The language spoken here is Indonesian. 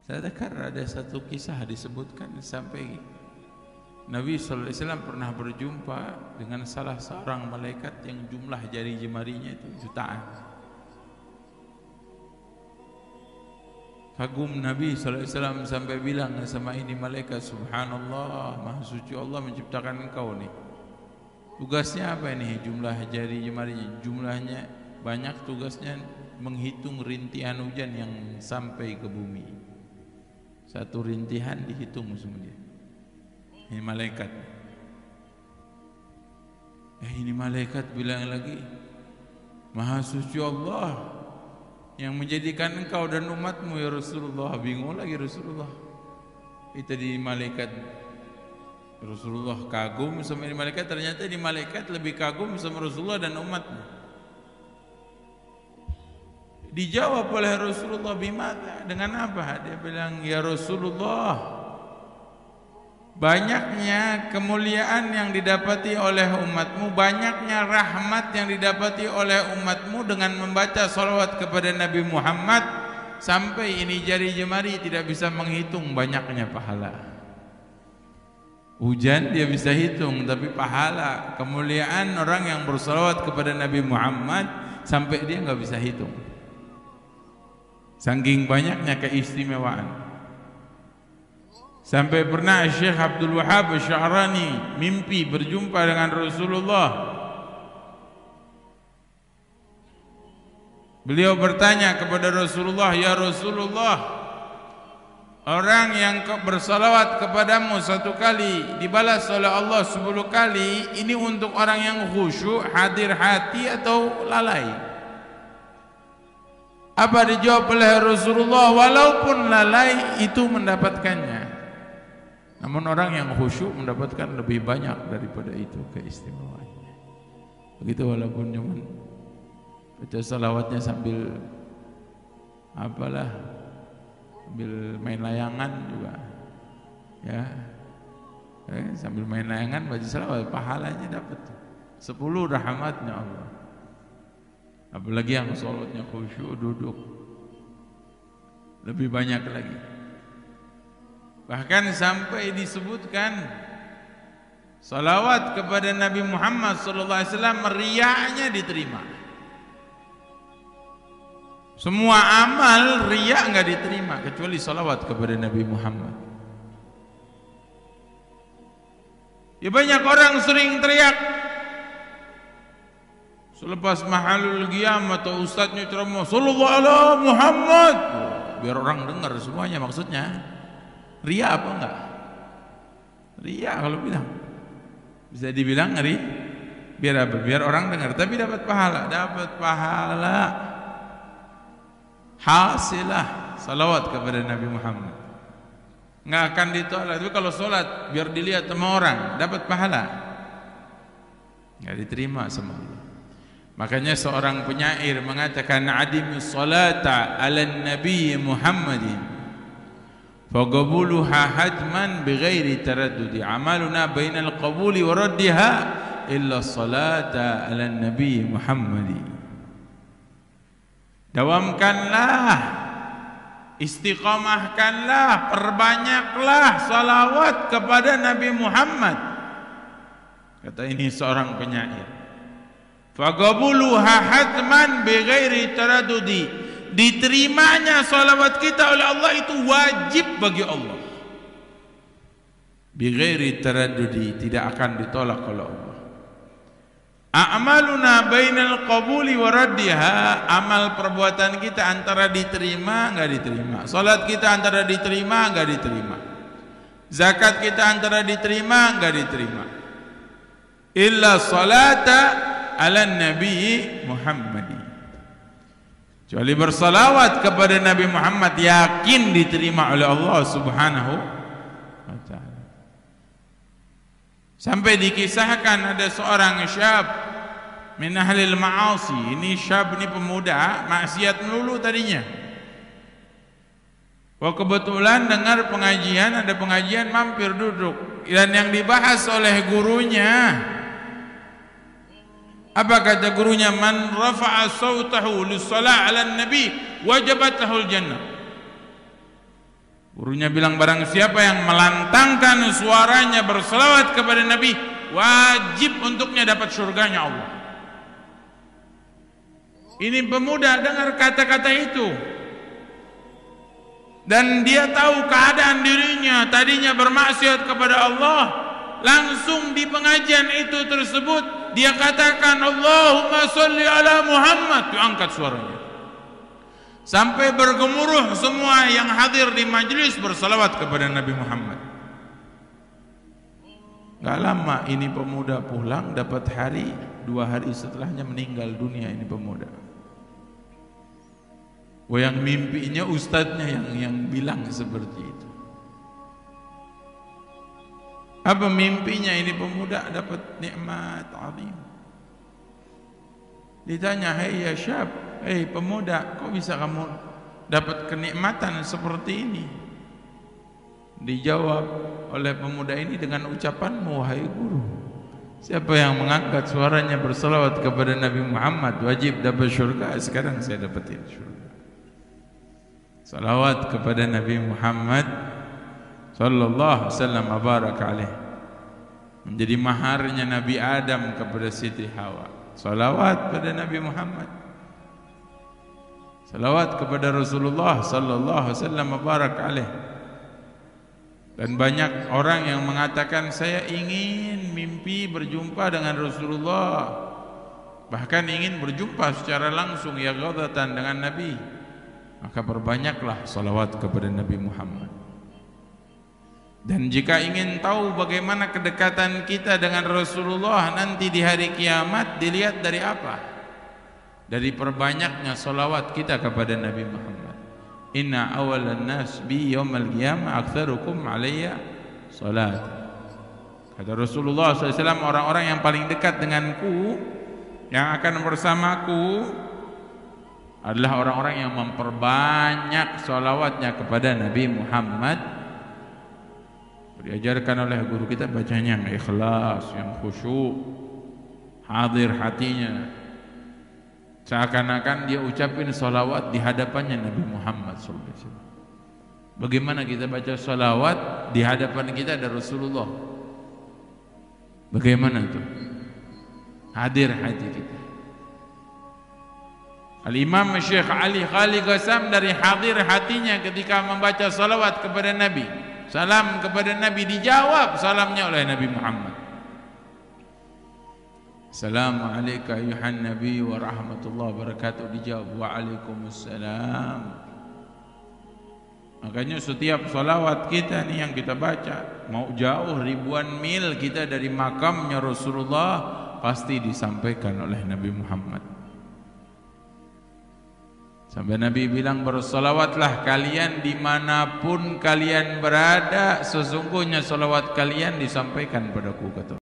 Saya dengar ada satu kisah disebutkan sampai Nabi SAW pernah berjumpa dengan salah seorang malaikat yang jumlah jari jemarinya itu jutaan. Kagum Nabi SAW sampai bilang sama ini malaikat, subhanallah, maha suci Allah menciptakan engkau nih. Tugasnya apa ini? Jumlah jari jemarinya, jumlahnya banyak, tugasnya menghitung rintihan hujan yang sampai ke bumi. Satu rintihan dihitung semuanya. Ini malaikat. Ini malaikat bilang lagi, maha suci Allah yang menjadikan engkau dan umatmu ya Rasulullah. Bingung lagi Rasulullah. Itu di malaikat. Rasulullah kagum sama ini malaikat, ternyata di malaikat lebih kagum sama Rasulullah dan umatnya. Dijawab oleh Rasulullah, bimana? Dengan apa? Dia bilang, ya Rasulullah, banyaknya kemuliaan yang didapati oleh umatmu, banyaknya rahmat yang didapati oleh umatmu dengan membaca salawat kepada Nabi Muhammad, sampai ini jari jemari tidak bisa menghitung banyaknya pahala. Hujan dia bisa hitung, tapi pahala kemuliaan orang yang bersalawat kepada Nabi Muhammad sampai dia nggak bisa hitung. Saking banyaknya keistimewaan. Sampai pernah Syekh Abdul Wahab Sya'rani mimpi berjumpa dengan Rasulullah. Beliau bertanya kepada Rasulullah, ya Rasulullah, orang yang bersalawat kepadamu 1 kali dibalas oleh Allah 10 kali, ini untuk orang yang khusyuk, hadir hati atau lalai? Apa dijawab oleh Rasulullah? Walaupun lalai itu mendapatkannya, namun orang yang khusyuk mendapatkan lebih banyak daripada itu keistimewaannya. Begitu, walaupun cuma baca salawatnya sambil apalah, sambil main layangan juga, ya, sambil main layangan baca salawat, pahalanya dapat 10 rahmatnya Allah. Apalagi yang salatnya khusyuk duduk, lebih banyak lagi. Bahkan sampai disebutkan salawat kepada Nabi Muhammad SAW riaknya diterima. Semua amal riak nggak diterima kecuali salawat kepada Nabi Muhammad. Ya, banyak orang sering teriak selepas mahalul qiyam atau ustadznya ceramah, sallallahu ala Muhammad, biar orang dengar semuanya. Maksudnya ria apa enggak? Ria kalau bilang, bisa dibilang ngeri, biar apa? Biar orang dengar, tapi dapat pahala. Dapat pahala hasilah salawat kepada Nabi Muhammad, nggak akan ditolak. Tapi kalau sholat biar dilihat sama orang, dapat pahala, nggak diterima sama Allah. Makanya seorang penyair mengatakan, adimus salata ala nabi Muhammadin faqabuluha hajman bighairi taraddudi, amaluna bainal qabuli wa raddiha illa salata ala nabi Muhammadin. Dawamkanlah, istiqamahkanlah, perbanyaklah salawat kepada Nabi Muhammad, kata ini seorang penyair. Faqabuluha hatman bighairi taraddudi, diterimanya salawat kita oleh Allah itu wajib bagi Allah. Bighairi taraddudi, tidak akan ditolak oleh Allah. A'maluna bainal qabuli wa raddiha, amal perbuatan kita antara diterima enggak diterima. Salat kita antara diterima enggak diterima. Zakat kita antara diterima enggak diterima. Illa salata ala Nabi Muhammad, kecuali bersalawat kepada Nabi Muhammad yakin diterima oleh Allah Subhanahu wa ta'ala. Sampai dikisahkan ada seorang syab min ahlil ma'asi. Ini syab, ini pemuda, maksiat melulu tadinya. Wah, kebetulan dengar pengajian, ada pengajian, mampir duduk, dan yang dibahas oleh gurunya, apa kata gurunya? Man rafa'a sautahu lis-shalah 'ala an-nabi wajabat lahul jannah. Gurunya bilang barang siapa yang melantangkan suaranya berselawat kepada Nabi, wajib untuknya dapat surganya Allah. Ini pemuda dengar kata-kata itu, dan dia tahu keadaan dirinya tadinya bermaksiat kepada Allah. Langsung di pengajian itu tersebut dia katakan Allahumma sholli ala Muhammad, diangkat suaranya sampai bergemuruh semua yang hadir di majlis bersalawat kepada Nabi Muhammad. Gak lama ini pemuda pulang, dapat hari, 2 hari setelahnya meninggal dunia ini pemuda. Yang mimpinya ustadznya yang bilang seperti itu. Apa mimpinya ini pemuda? Dapat nikmat azim. Ditanya, "Hei ya syab, hei pemuda, kok bisa kamu dapat kenikmatan seperti ini?" Dijawab oleh pemuda ini dengan ucapanmu, "Wahai guru, siapa yang mengangkat suaranya berselawat kepada Nabi Muhammad wajib dapat syurga. Sekarang saya dapatin syurga." Salawat kepada Nabi Muhammad sallallahu alaihi wasallam baraka alaih, menjadi maharnya Nabi Adam kepada Siti Hawa. Salawat pada Nabi Muhammad, salawat kepada Rasulullah sallallahu alaihi wasallam baraka alaih. Dan banyak orang yang mengatakan, saya ingin mimpi berjumpa dengan Rasulullah, bahkan ingin berjumpa secara langsung ya ghadatan dengan Nabi. Maka perbanyaklah salawat kepada Nabi Muhammad. Dan jika ingin tahu bagaimana kedekatan kita dengan Rasulullah nanti di hari kiamat, dilihat dari apa? Dari perbanyaknya salawat kita kepada Nabi Muhammad. Inna awalan nas bi yaumal qiyamah aktsarukum alayya salat. Kata Rasulullah SAW, orang-orang yang paling dekat denganku, yang akan bersamaku, adalah orang-orang yang memperbanyak salawatnya kepada Nabi Muhammad. Diajarkan oleh guru kita bacanya yang ikhlas, yang khusyuk, hadir hatinya, seakan-akan dia ucapin salawat di hadapannya Nabi Muhammad SAW. Bagaimana kita baca salawat di hadapan kita ada Rasulullah? Bagaimana itu? Hadir hati kita. Al-Imam Syekh Ali Khali Qassam dari hadir hatinya ketika membaca salawat kepada Nabi, salam kepada Nabi, dijawab salamnya oleh Nabi Muhammad. Assalamualaikum ayuhan Nabi wa rahmatullahi wa barakatuh. Dijawab waalaikumsalam. Makanya setiap salawat kita nih yang kita baca, mau jauh ribuan mil kita dari makamnya Rasulullah, pasti disampaikan oleh Nabi Muhammad. Sampai Nabi bilang, bersalawatlah kalian dimanapun kalian berada, sesungguhnya salawat kalian disampaikan padaku, kata